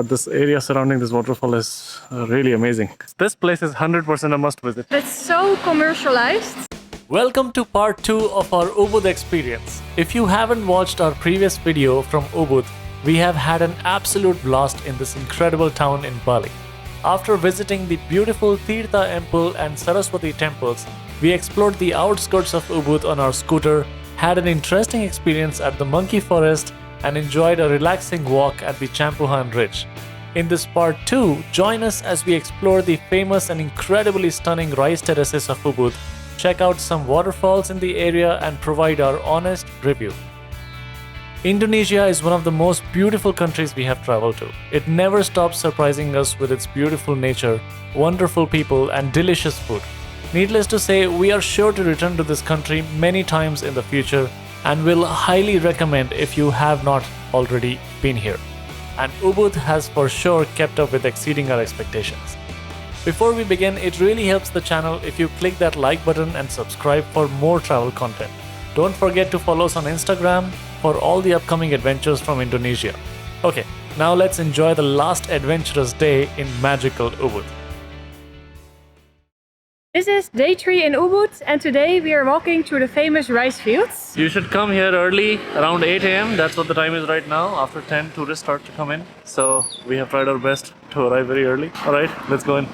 This area surrounding this waterfall is really amazing. This place is 100% a must visit. It's so commercialized. Welcome to part 2 of our Ubud experience. If you haven't watched our previous video from Ubud, we have had an absolute blast in this incredible town in Bali. After visiting the beautiful Tirtha Temple and Saraswati temples, we explored the outskirts of Ubud on our scooter, had an interesting experience at the monkey forest, and enjoyed a relaxing walk at the Champuhan Ridge. In this part 2, join us as we explore the famous and incredibly stunning rice terraces of Ubud, check out some waterfalls in the area, and provide our honest review. Indonesia is one of the most beautiful countries we have traveled to. It never stops surprising us with its beautiful nature, wonderful people, and delicious food. Needless to say, we are sure to return to this country many times in the future and will highly recommend if you have not already been here. And Ubud has for sure kept up with exceeding our expectations. Before we begin, it really helps the channel if you click that like button and subscribe for more travel content. Don't forget to follow us on Instagram for all the upcoming adventures from Indonesia. Okay, now let's enjoy the last adventurous day in magical Ubud. This is day 3 in Ubud, and today we are walking through the famous rice fields. You should come here early, around 8 a.m. That's what the time is right now. After 10, tourists start to come in. So we have tried our best to arrive very early. Alright, let's go in.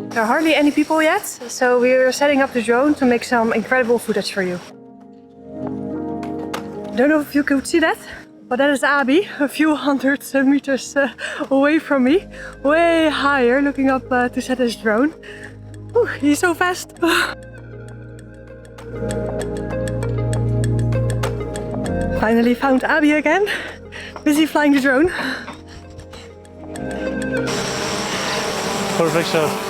There are hardly any people yet, so we are setting up the drone to make some incredible footage for you. I don't know if you could see that, but that is Abhi, a few hundred meters away from me, way higher, looking up to set his drone. Ooh, he's so fast. Finally found Abhi again, busy flying the drone. Perfect shot.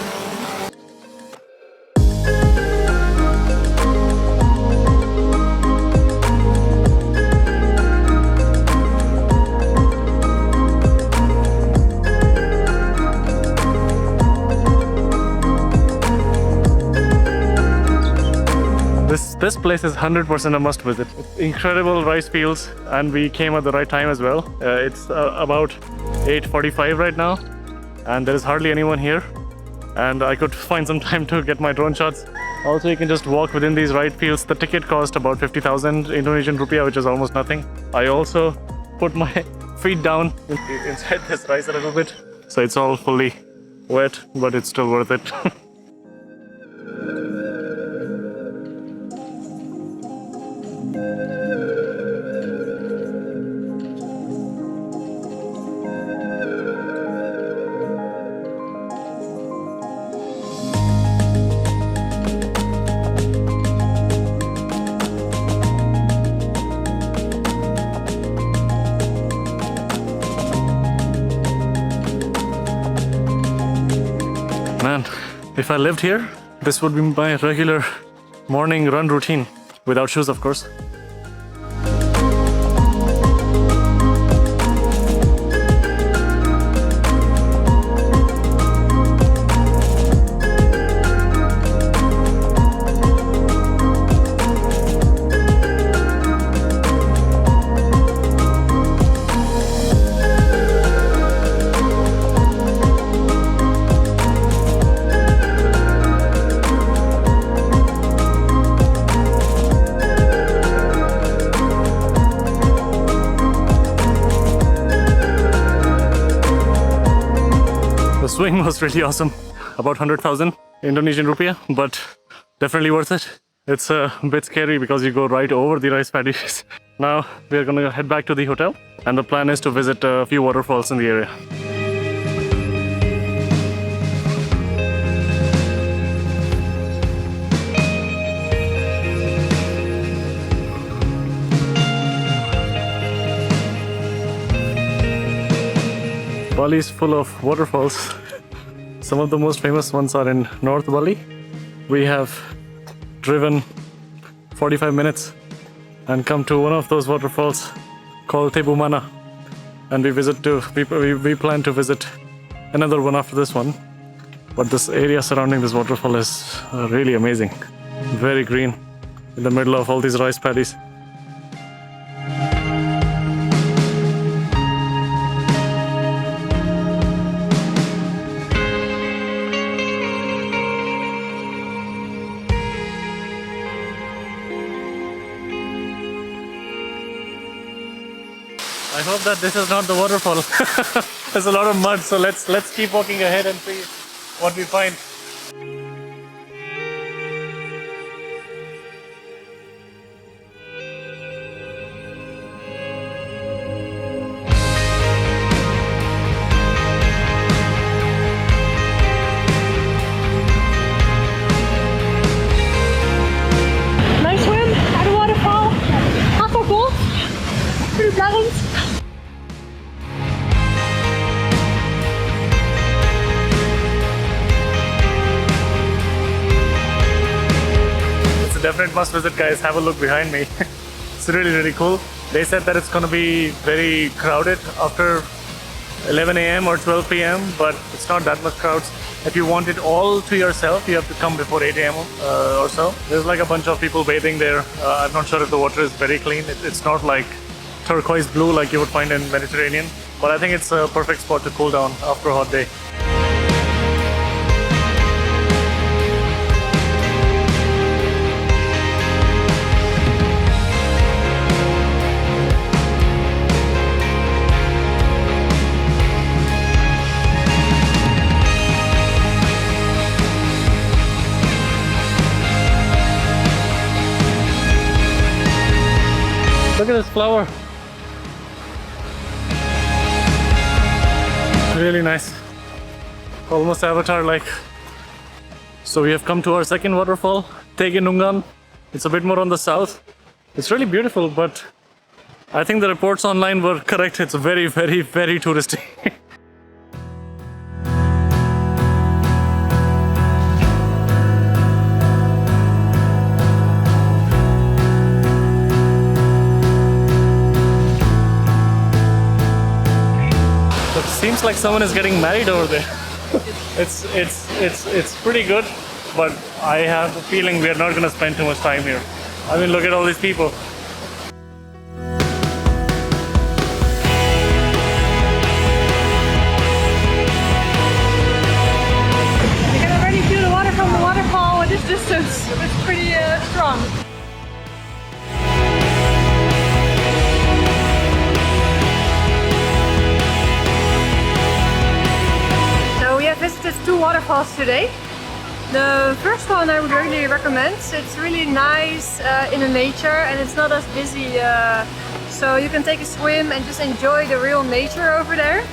This place is 100% a must visit. Incredible rice fields, and we came at the right time as well. It's about 8:45 right now, and there is hardly anyone here. And I could find some time to get my drone shots. Also, you can just walk within these rice fields. The ticket cost about 50,000 Indonesian rupiah, which is almost nothing. I also put my feet down inside this rice a little bit, so it's all fully wet, but it's still worth it. Man, if I lived here, this would be my regular morning run routine, without shoes of course. Swing was really awesome, about 100,000 Indonesian rupiah, but definitely worth it. It's a bit scary because you go right over the rice paddies. Now we're gonna head back to the hotel, and the plan is to visit a few waterfalls in the area. Bali is full of waterfalls. Some of the most famous ones are in North Bali. We have driven 45 minutes and come to one of those waterfalls called Tibumana. And we plan to visit another one after this one. But this area surrounding this waterfall is really amazing. Very green in the middle of all these rice paddies. I hope that this is not the waterfall. There's a lot of mud, so let's keep walking ahead and see what we find. Nice swim at the waterfall. Half a cool. Pretty pleasant. It's a definite must visit, guys. Have a look behind me. It's really cool. They said that it's going to be very crowded after 11 a.m. or 12 p.m. but it's not that much crowds. If you want it all to yourself, you have to come before 8 a.m. Or so. There's like a bunch of people bathing there. I'm not sure if the water is very clean. It's not like turquoise blue like you would find in Mediterranean, but I think it's a perfect spot to cool down after a hot day. Look at this flower. Really nice. Almost avatar-like. So we have come to our second waterfall, Tegenungan. It's a bit more on the south. It's really beautiful, but I think the reports online were correct. It's very touristy. Seems like someone is getting married over there. It's pretty good, but I have the feeling we are not going to spend too much time here. I mean, look at all these people. You can already feel the water from the waterfall at this distance. It's pretty strong. Visited two waterfalls today. The first one I would really recommend. It's really nice in the nature and it's not as busy, so you can take a swim and just enjoy the real nature over there.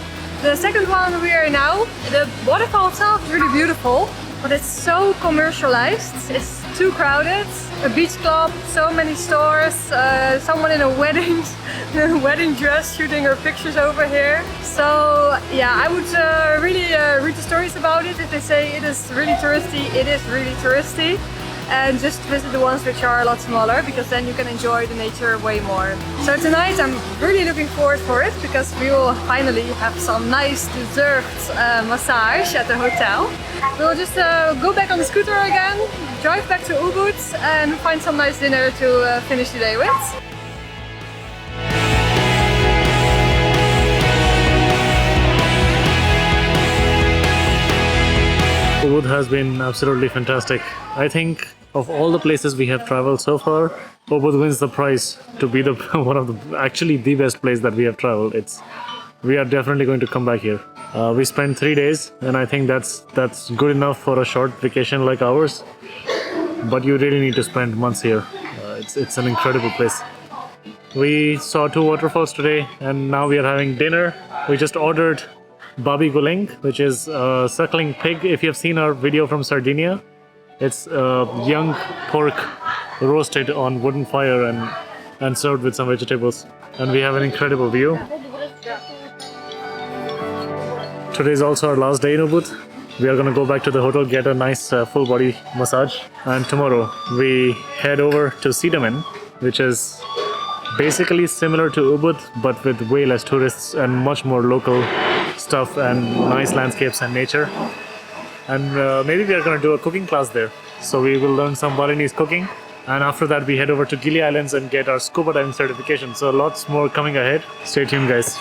The second one we are now, the waterfall itself is really beautiful, but it's so commercialized. It's too crowded. A beach club, so many stores, someone in a wedding dress shooting her pictures over here. So yeah, I would really read the stories about it. If they say it is really touristy, it is really touristy. And just visit the ones which are a lot smaller, because then you can enjoy the nature way more. So tonight I'm really looking forward for it, because we will finally have some nice deserved massage at the hotel. We'll just go back on the scooter again, drive back to Ubud and find some nice dinner to finish the day with. Ubud has been absolutely fantastic. I think of all the places we have traveled so far, Ubud wins the prize to be the one of the best place that we have traveled. We are definitely going to come back here. We spent 3 days, and I think that's good enough for a short vacation like ours. But you really need to spend months here. It's an incredible place. We saw 2 waterfalls today, and now we are having dinner. We just ordered Babi Guling, which is a suckling pig. If you have seen our video from Sardinia, it's young pork roasted on wooden fire and served with some vegetables. And we have an incredible view. Today is also our last day in Ubud. We are going to go back to the hotel, get a nice full body massage. And tomorrow we head over to Sidemen, which is basically similar to Ubud, but with way less tourists and much more local stuff and nice landscapes and nature. and maybe we are going to do a cooking class there. So we will learn some Balinese cooking, and after that we head over to Gili Islands and get our scuba diving certification. So lots more coming ahead. Stay tuned, guys.